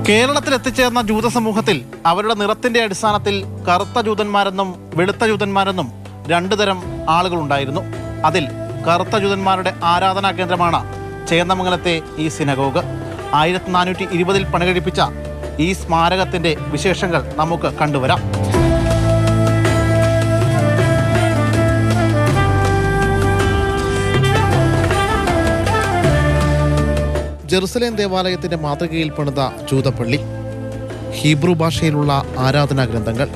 കേരളത്തിൽ എത്തിച്ചേർന്ന ജൂത സമൂഹത്തിൽ അവരുടെ നിറത്തിന്റെ അടിസ്ഥാനത്തിൽ കറുത്ത ജൂതന്മാരെന്നും വെളുത്ത ജൂതന്മാരെന്നും രണ്ടു തരം ആളുകളുണ്ടായിരുന്നു. അതിൽ കറുത്ത ജൂതന്മാരുടെ ആരാധനാ കേന്ദ്രമാണ് ചേന്ദമംഗലത്തെ ഈ സിനഗോഗ്. 1420 പണികഴിപ്പിച്ച ഈ സ്മാരകത്തിന്റെ വിശേഷങ്ങൾ നമുക്ക് കണ്ടുവരാം. ജെറുസലേം ദേവാലയത്തിന്റെ മാതൃകയിൽ പണിത ജൂതപ്പള്ളി, ഹീബ്രു ഭാഷയിലുള്ള ആരാധനാ ഗ്രന്ഥങ്ങൾ,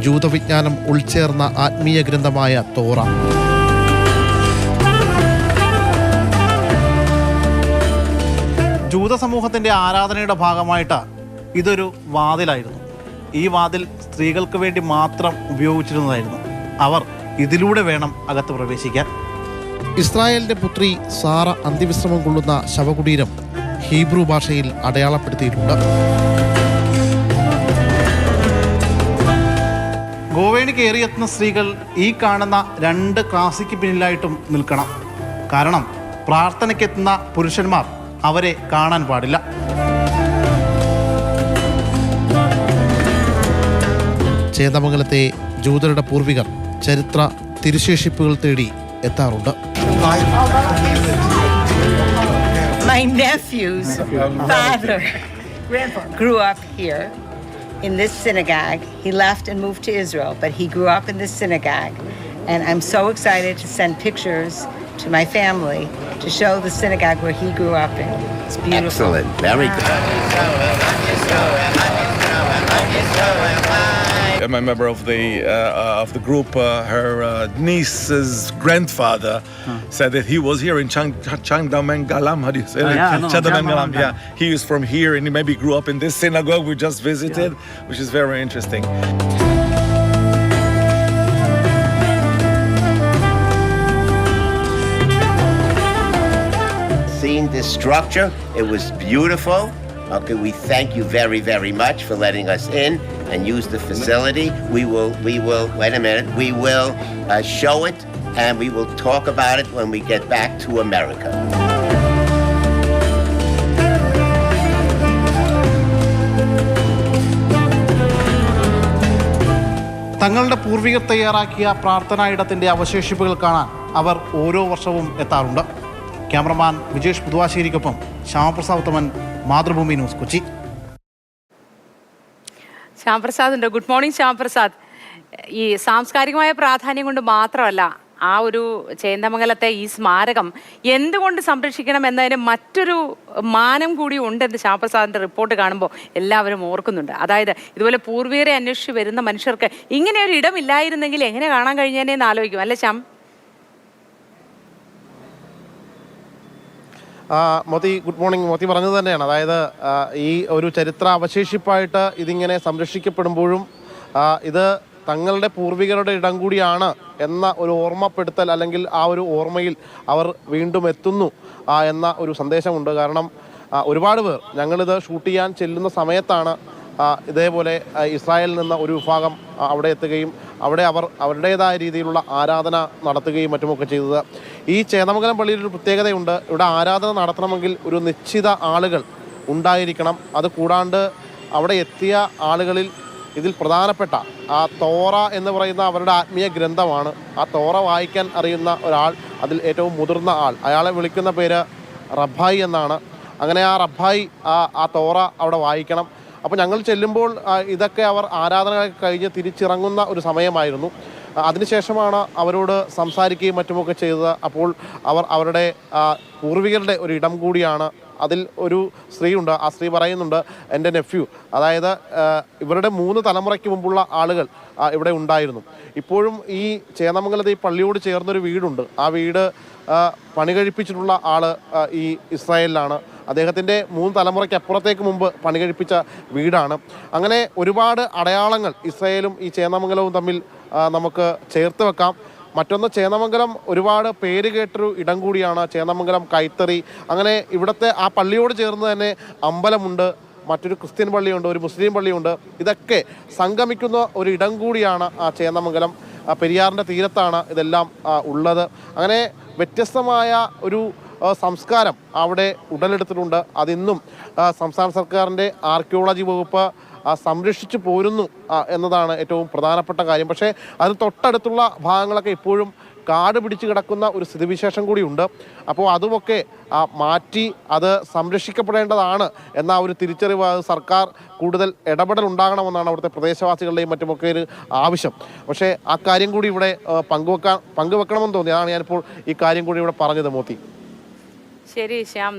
ജൂതവിജ്ഞാനം ഉൾച്ചേർന്ന ആത്മീയ ഗ്രന്ഥമായ തോറ, ജൂത സമൂഹത്തിന്റെ ആരാധനയുടെ ഭാഗമായിട്ട് ഇതൊരു വാതിലായിരുന്നു. ഈ വാതിൽ സ്ത്രീകൾക്ക് വേണ്ടി മാത്രം ഉപയോഗിച്ചിരുന്നതായിരുന്നു. അവർ ഇതിലൂടെ വേണം അകത്ത് പ്രവേശിക്കാൻ. ഇസ്രായേലിന്റെ പുത്രി സാറ അന്ത്യവിശ്രമം കൊള്ളുന്ന ശവകുടീരം ഹീബ്രു ഭാഷയിൽ അടയാളപ്പെടുത്തിയിട്ടുണ്ട്. ഗോവേണി കയറിയെത്തുന്ന സ്ത്രീകൾ ഈ കാണുന്ന 2 ക്ലാസിക്ക് പിന്നിലായിട്ടും നിൽക്കണം. കാരണം പ്രാർത്ഥനയ്ക്കെത്തുന്ന പുരുഷന്മാർ അവരെ കാണാൻ പാടില്ല. ചേന്ദമംഗലത്തെ ജൂതരുടെ പൂർവികർ ചരിത്ര തിരുശേഷിപ്പുകൾ തേടി എത്താറുണ്ട്. My nephew's father grew up here in this synagogue. He left and moved to Israel, but he grew up in this synagogue. And I'm so excited to send pictures to my family to show the synagogue where he grew up in. It's beautiful. Excellent. Very good. I'm a member of the group. Her niece's grandfather said that he was here in Changdamangalam. How do you say it? Changdamangalam. Yeah, he is from here, and he maybe grew up in this synagogue we just visited, which is very interesting. Seeing this structure, it was beautiful. Okay, we thank you very, very much for letting us in and use the facility. We will, wait a minute, we will show it and we will talk about it when we get back to America. തങ്ങളുടെ പൂർവികർ തയ്യാറാക്കിയ പ്രാർത്ഥനായിടത്തിന്റെ അവശേഷിപ്പുകൾ കാണാൻ അവർ ഓരോ വർഷവും എത്താറുണ്ട്. Cameraman Vijesh പുതുവാശ്ശേരിക്കൊപ്പം Shyamaprasad Uthaman, Mathrubhumi news, Kochi. Shyamaprasad ഉണ്ട്. Good morning Shyamaprasad. ഈ സാംസ്കാരികമായ പ്രാധാന്യം കൊണ്ട് മാത്രമല്ല ആ ഒരു ചേന്ദമംഗലത്തെ ഈ സ്മാരകം എന്തുകൊണ്ട് സംരക്ഷിക്കണം എന്നതിന് മറ്റൊരു മാനം കൂടി ഉണ്ടെന്ന് ശ്യാമപ്രസാദിൻ്റെ റിപ്പോർട്ട് കാണുമ്പോൾ എല്ലാവരും ഓർക്കുന്നുണ്ട്. അതായത് ഇതുപോലെ പൂർവികരെ അന്വേഷിച്ച് വരുന്ന മനുഷ്യർക്ക് ഇങ്ങനെ ഒരു ഇടമില്ലായിരുന്നെങ്കിൽ എങ്ങനെ കാണാൻ കഴിഞ്ഞേനെന്ന് ആലോചിക്കും, അല്ലേ ശ്യാം? Mothi, good morning. മോത്തി പറഞ്ഞത് തന്നെയാണ്. അതായത് ഈ ഒരു ചരിത്ര അവശേഷിപ്പായിട്ട് ഇതിങ്ങനെ സംരക്ഷിക്കപ്പെടുമ്പോഴും ഇത് തങ്ങളുടെ പൂർവികരുടെ ഇടം കൂടിയാണ് എന്ന ഒരു ഓർമ്മപ്പെടുത്തൽ, അല്ലെങ്കിൽ ആ ഒരു ഓർമ്മയിൽ അവർ വീണ്ടും എത്തുന്നു എന്ന ഒരു സന്ദേശമുണ്ട്. കാരണം ഒരുപാട് പേർ ഞങ്ങളിത് ഷൂട്ട് ചെയ്യാൻ ചെല്ലുന്ന സമയത്താണ് ഇതേപോലെ ഇസ്രായേലിൽ നിന്ന് ഒരു വിഭാഗം അവിടെ എത്തുകയും അവിടെ അവർ അവരുടേതായ രീതിയിലുള്ള ആരാധന നടത്തുകയും മറ്റുമൊക്കെ ചെയ്തത്. ഈ ചേന്ദമംഗലം പള്ളിയിൽ ഒരു പ്രത്യേകതയുണ്ട്. ഇവിടെ ആരാധന നടത്തണമെങ്കിൽ ഒരു നിശ്ചിത ആളുകൾ ഉണ്ടായിരിക്കണം. അത് കൂടാണ്ട് അവിടെ എത്തിയ ആളുകളിൽ ഇതിൽ പ്രധാനപ്പെട്ട ആ തോറ എന്ന് പറയുന്ന അവരുടെ ആത്മീയ ഗ്രന്ഥമാണ്. ആ തോറ വായിക്കാൻ അറിയുന്ന ഒരാൾ, അതിൽ ഏറ്റവും മുതിർന്ന ആൾ, അയാളെ വിളിക്കുന്ന പേര് റബ്ബായി എന്നാണ്. അങ്ങനെ ആ റബ്ബായി ആ തോറ അവിടെ വായിക്കണം. അപ്പോൾ ഞങ്ങൾ ചെല്ലുമ്പോൾ ഇതൊക്കെ അവർ ആരാധന കഴിഞ്ഞ് തിരിച്ചിറങ്ങുന്ന ഒരു സമയമായിരുന്നു. അതിനുശേഷമാണ് അവരോട് സംസാരിക്കുകയും മറ്റുമൊക്കെ ചെയ്തത്. അപ്പോൾ അവർ അവരുടെ പൂർവികരുടെ ഒരു ഇടം കൂടിയാണ്. അതിൽ ഒരു സ്ത്രീയുണ്ട്. ആ സ്ത്രീ പറയുന്നുണ്ട്, എൻ്റെ നെഫ്യൂ, അതായത് ഇവരുടെ 3 തലമുറയ്ക്ക് മുമ്പുള്ള ആളുകൾ ഇവിടെ ഉണ്ടായിരുന്നു. ഇപ്പോഴും ഈ ചേന്ദമംഗലത്ത് ഈ പള്ളിയോട് ചേർന്നൊരു വീടുണ്ട്. ആ വീട് പണി കഴിപ്പിച്ചിട്ടുള്ള ആൾ ഈ ഇസ്രായേലിലാണ്. അദ്ദേഹത്തിൻ്റെ 3 തലമുറയ്ക്ക് അപ്പുറത്തേക്ക് മുമ്പ് പണി കഴിപ്പിച്ച വീടാണ്. അങ്ങനെ ഒരുപാട് അടയാളങ്ങൾ ഇസ്രായേലും ഈ ചേന്ദമംഗലവും തമ്മിൽ നമുക്ക് ചേർത്ത് വെക്കാം. മറ്റൊന്ന്, ചേന്ദമംഗലം ഒരുപാട് പേര് കേട്ടൊരു ഇടം കൂടിയാണ്. ചേന്ദമംഗലം കൈത്തറി, അങ്ങനെ ഇവിടുത്തെ ആ പള്ളിയോട് ചേർന്ന് തന്നെ അമ്പലമുണ്ട്, മറ്റൊരു ക്രിസ്ത്യൻ പള്ളിയുണ്ട്, ഒരു മുസ്ലിം പള്ളിയുണ്ട്. ഇതൊക്കെ സംഗമിക്കുന്ന ഒരു ഇടം കൂടിയാണ് ആ ചേന്ദമംഗലം. പെരിയാറിൻ്റെ തീരത്താണ് ഇതെല്ലാം ഉള്ളത്. അങ്ങനെ വ്യത്യസ്തമായ ഒരു സംസ്കാരം അവിടെ ഉടലെടുത്തിട്ടുണ്ട്. അതിന്നും സംസ്ഥാന സർക്കാരിൻ്റെ ആർക്കിയോളജി വകുപ്പ് സംരക്ഷിച്ചു പോരുന്നു എന്നതാണ് ഏറ്റവും പ്രധാനപ്പെട്ട കാര്യം. പക്ഷേ അത് തൊട്ടടുത്തുള്ള ഭാഗങ്ങളൊക്കെ ഇപ്പോഴും കാട് പിടിച്ച് കിടക്കുന്ന ഒരു സ്ഥിതിവിശേഷം കൂടിയുണ്ട്. അപ്പോൾ അതുമൊക്കെ മാറ്റി അത് സംരക്ഷിക്കപ്പെടേണ്ടതാണ് എന്ന ഒരു തിരിച്ചറിവ് സർക്കാർ കൂടുതൽ ഇടപെടൽ ഉണ്ടാകണമെന്നാണ് അവിടുത്തെ പ്രദേശവാസികളുടെയും മറ്റുമൊക്കെ ഒരു ആവശ്യം. പക്ഷേ ആ കാര്യം കൂടി ഇവിടെ പങ്കുവെക്കണമെന്ന് തോന്നി. അതാണ് ഞാനിപ്പോൾ ഈ കാര്യം കൂടി ഇവിടെ പറഞ്ഞത്. മോത്തി. ശരി ശ്യാം.